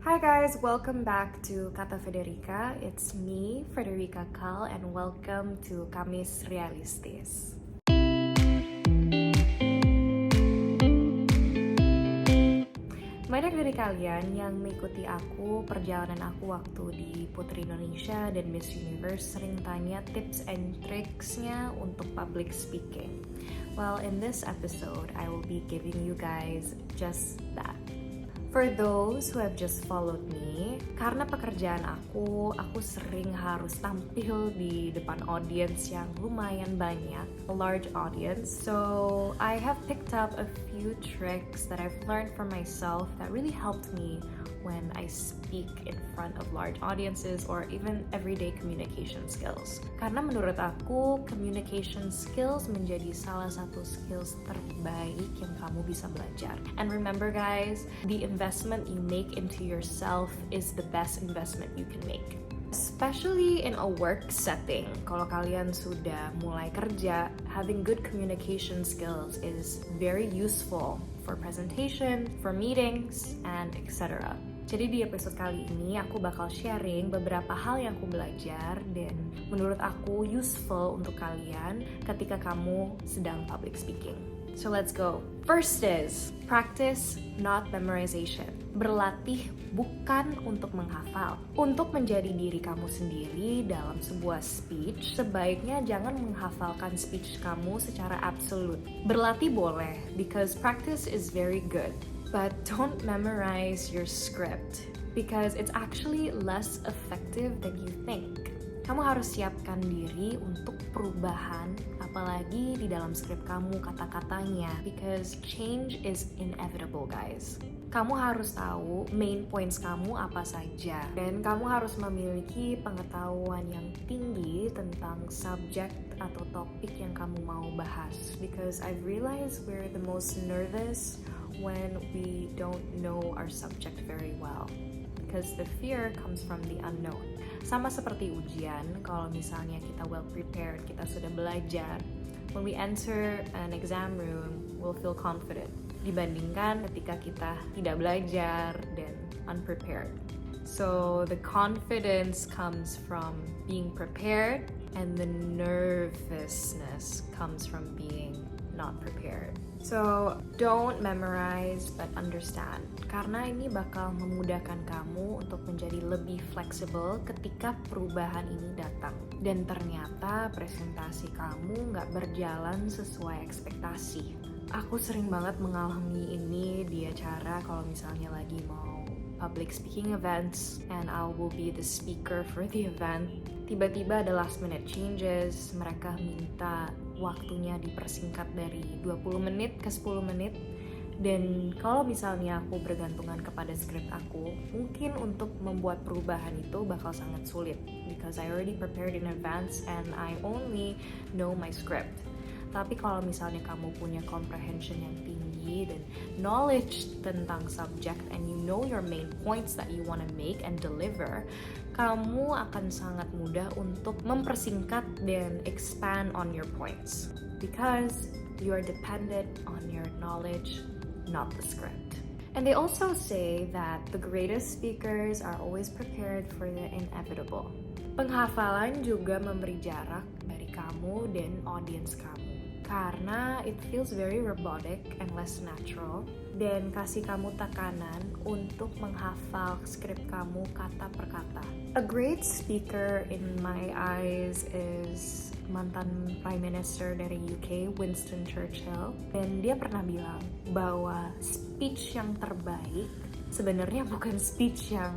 Hi guys, welcome back to Kata Federica. It's me, Federica Kal, and welcome to Kamis Realistis. Banyak dari kalian yang mengikuti aku, perjalanan aku waktu di Putri Indonesia dan Miss Universe sering tanya tips and tricksnya untuk public speaking. Well, in this episode, I will be giving you guys just that. For those who have just followed me, karena pekerjaan aku sering harus tampil di depan audience yang lumayan banyak, a large audience. So I have picked up a few tricks that I've learned from myself that really helped me when I speak in front of large audiences or even everyday communication skills. Karena menurut aku, communication skills menjadi salah satu skills terbaik yang kamu bisa belajar. And remember guys, the investment you make into yourself is the best investment you can make. Especially in a work setting, kalau kalian sudah mulai kerja, having good communication skills is very useful for presentation, for meetings, and etc. Jadi di episode kali ini aku bakal sharing beberapa hal yang aku belajar dan menurut aku useful untuk kalian ketika kamu sedang public speaking. So let's go. First is practice, not memorization. Berlatih bukan untuk menghafal. Untuk menjadi diri kamu sendiri dalam sebuah speech, sebaiknya jangan menghafalkan speech kamu secara absolut. Berlatih boleh, because practice is very good. But don't memorize your script, because it's actually less effective than you think. Kamu harus siapkan diri untuk perubahan, apalagi di dalam skrip kamu kata-katanya, because change is inevitable guys. Kamu harus tahu main points kamu apa saja, dan kamu harus memiliki pengetahuan yang tinggi tentang subjek atau topik yang kamu mau bahas, because I've realized we're the most nervous when we don't know our subject very well, because the fear comes from the unknown. Sama seperti ujian, kalau misalnya kita well prepared, kita sudah belajar, when we enter an exam room, we'll feel confident dibandingkan ketika kita tidak belajar dan unprepared. So the confidence comes from being prepared, and the nervousness comes from being not prepared. So don't memorize but understand, karena ini bakal memudahkan kamu untuk menjadi lebih fleksibel ketika perubahan ini datang. Dan ternyata presentasi kamu nggak berjalan sesuai ekspektasi. Aku sering banget mengalami ini di acara kalau misalnya lagi mau public speaking events and I will be the speaker for the event. Tiba-tiba ada last minute changes, mereka minta waktunya dipersingkat dari 20 menit ke 10 menit. Dan kalau misalnya aku bergantungan kepada skrip aku, mungkin untuk membuat perubahan itu bakal sangat sulit, because I already prepared in advance and I only know my script. Tapi kalau misalnya kamu punya comprehension yang tinggi dan knowledge tentang subject and you know your main points that you want to make and deliver, kamu akan sangat mudah untuk mempersingkat dan expand on your points, because you are dependent on your knowledge, not the script. And they also say that the greatest speakers are always prepared for the inevitable. Penghafalan juga memberi jarak dari kamu dan audience kamu, karena it feels very robotic and less natural, dan kasih kamu tekanan untuk menghafal skrip kamu kata per kata. A great speaker in my eyes is mantan Prime Minister dari UK, Winston Churchill, dan dia pernah bilang bahwa speech yang terbaik sebenarnya bukan speech yang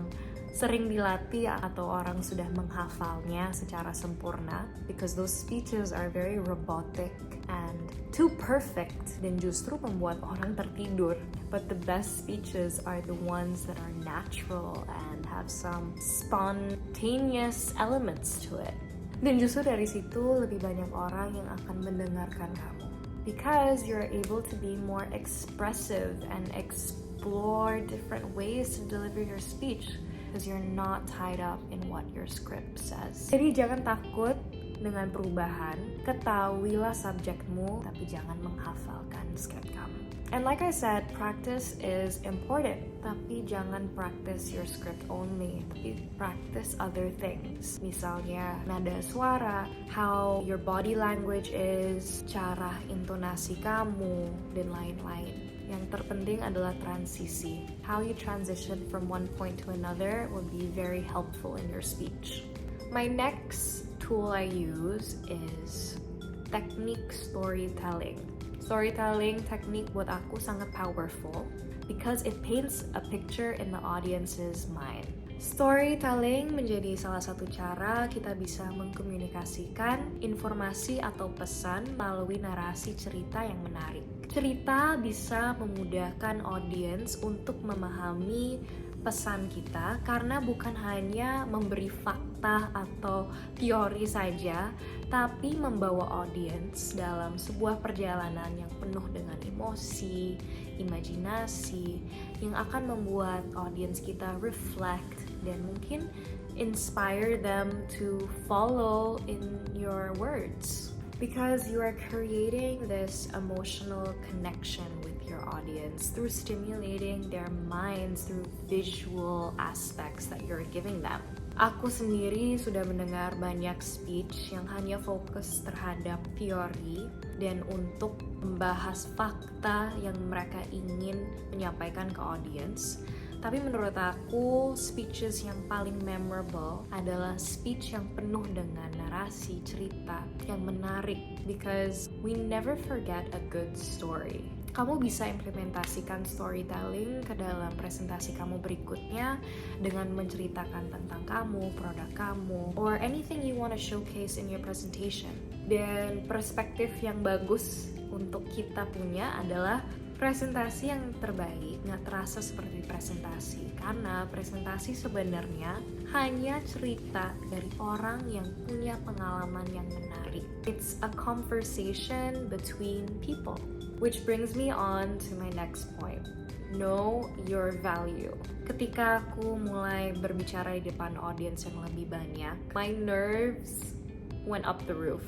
sering dilatih atau orang sudah menghafalnya secara sempurna, because those speeches are very robotic and too perfect dan justru membuat orang tertidur. But the best speeches are the ones that are natural and have some spontaneous elements to it. Dan justru dari situ lebih banyak orang yang akan mendengarkan kamu, because you're able to be more expressive and explore different ways to deliver your speech, because you're not tied up in what your script says. Jadi jangan takut dengan perubahan, ketahuilah subjekmu, tapi jangan menghafalkan skrip kamu. And like I said, practice is important. Tapi jangan practice your script only, tapi practice other things. Misalnya nada suara, how your body language is, cara intonasi kamu, dan lain-lain. Yang terpenting adalah transisi. How you transition from one point to another will be very helpful in your speech. My next tool I use is technique storytelling. Storytelling technique buat aku sangat powerful because it paints a picture in the audience's mind. Storytelling menjadi salah satu cara kita bisa mengkomunikasikan informasi atau pesan melalui narasi cerita yang menarik. Cerita bisa memudahkan audiens untuk memahami pesan kita karena bukan hanya memberi fakta atau teori saja, tapi membawa audiens dalam sebuah perjalanan yang penuh dengan emosi, imajinasi, yang akan membuat audiens kita reflect dan mungkin inspire them to follow in your words. Because you are creating this emotional connection with your audience through stimulating their minds through visual aspects that you're giving them. Aku sendiri sudah mendengar banyak speech yang hanya fokus terhadap teori dan untuk membahas fakta yang mereka ingin menyampaikan ke audience. Tapi menurut aku, speeches yang paling memorable adalah speech yang penuh dengan narasi, cerita yang menarik. Because we never forget a good story. Kamu bisa implementasikan storytelling ke dalam presentasi kamu berikutnya dengan menceritakan tentang kamu, produk kamu, or anything you want to showcase in your presentation. Dan perspektif yang bagus untuk kita punya adalah presentasi yang terbaik nggak terasa seperti presentasi, karena presentasi sebenarnya hanya cerita dari orang yang punya pengalaman yang menarik. It's a conversation between people, which brings me on to my next point. Know your value. Ketika aku mulai berbicara di depan audience yang lebih banyak, my nerves went up the roof.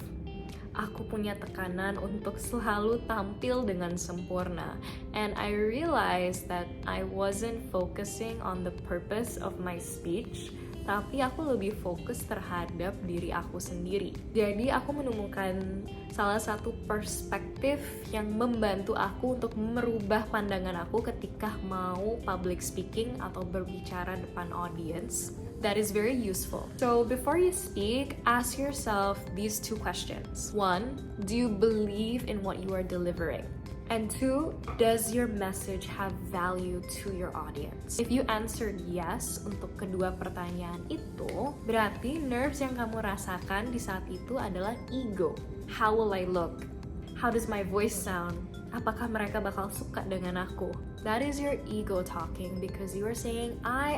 Aku punya tekanan untuk selalu tampil dengan sempurna. And I realized that I wasn't focusing on the purpose of my speech, tapi aku lebih fokus terhadap diri aku sendiri. Jadi aku menemukan salah satu perspektif yang membantu aku untuk merubah pandangan aku ketika mau public speaking atau berbicara depan audience. That is very useful. So before you speak, ask yourself these two questions. 1, do you believe in what you are delivering? And 2, does your message have value to your audience? If you answered yes untuk kedua pertanyaan itu, berarti nerves yang kamu rasakan di saat itu adalah ego. How will I look? How does my voice sound? Apakah mereka bakal suka dengan aku? That is your ego talking because you are saying I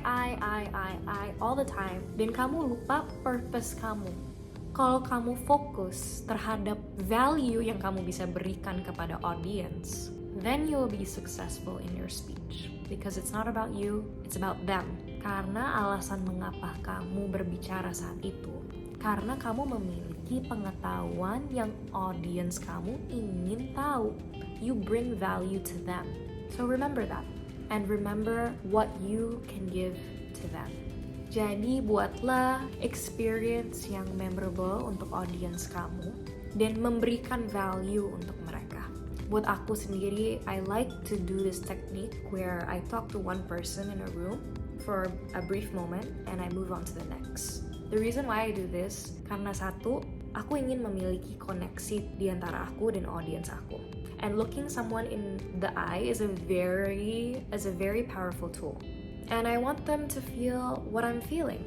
all the time. Dan kamu lupa purpose kamu. Kalau kamu fokus terhadap value yang kamu bisa berikan kepada audience, then you will be successful in your speech. Because it's not about you, it's about them. Karena alasan mengapa kamu berbicara saat itu, karena kamu memiliki pengetahuan yang audience kamu ingin tahu. You bring value to them. So remember that. And remember what you can give to them. Jadi buatlah experience yang memorable untuk audience kamu dan memberikan value untuk mereka. Buat aku sendiri, I like to do this technique where I talk to one person in a room for a brief moment and I move on to the next. The reason why I do this, karena satu, aku ingin memiliki koneksi di antara aku dan audience aku. And looking someone in the eye is a very powerful tool. And I want them to feel what I'm feeling.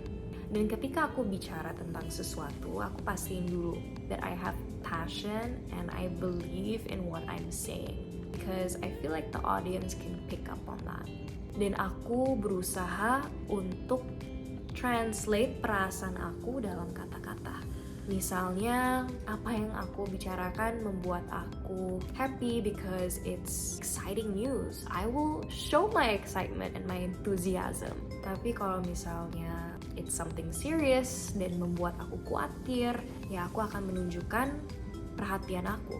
Dan ketika aku bicara tentang sesuatu, aku pastiin dulu that I have passion and I believe in what I'm saying. Because I feel like the audience can pick up on that. Dan aku berusaha untuk translate perasaan aku dalam kata-kata. Misalnya, apa yang aku bicarakan membuat aku happy because it's exciting news. I will show my excitement and my enthusiasm. Tapi kalau misalnya it's something serious dan membuat aku khawatir, ya aku akan menunjukkan perhatian aku.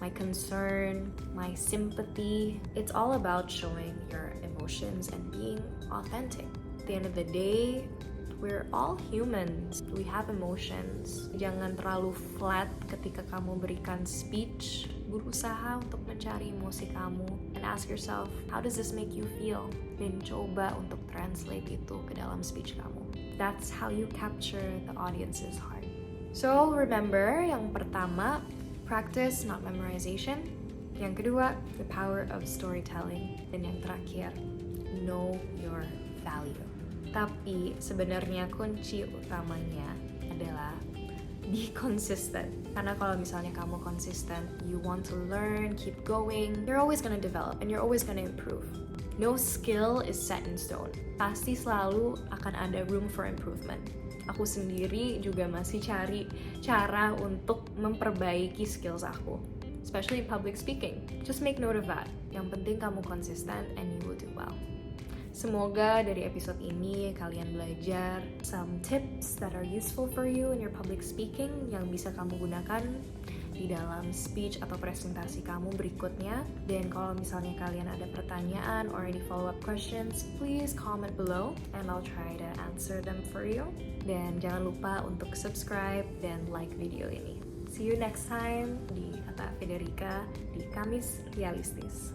my concern, my sympathy. It's all about showing your emotions and being authentic. At the end of the day, we're all humans. We have emotions. Jangan terlalu flat ketika kamu berikan speech. Berusaha untuk mencari emosi kamu and ask yourself, how does this make you feel? Dan coba untuk translate itu ke dalam speech kamu. That's how you capture the audience's heart. So remember, yang pertama, practice not memorization. Yang kedua, the power of storytelling. Dan yang terakhir, know your value. Tapi sebenarnya kunci utamanya adalah be consistent. Karena kalau misalnya kamu konsisten, you want to learn, keep going, you're always gonna develop and you're always gonna improve. No skill is set in stone. Pasti selalu akan ada room for improvement. Aku sendiri juga masih cari cara untuk memperbaiki skills aku, especially in public speaking. Just make note of that. Yang penting kamu konsisten and you will do well. Semoga dari episode ini kalian belajar some tips that are useful for you in your public speaking yang bisa kamu gunakan di dalam speech atau presentasi kamu berikutnya. Dan kalau misalnya kalian ada pertanyaan or any follow-up questions, please comment below and I'll try to answer them for you. Dan jangan lupa untuk subscribe dan like video ini. See you next time di Kata Federica di Kamis Realistis.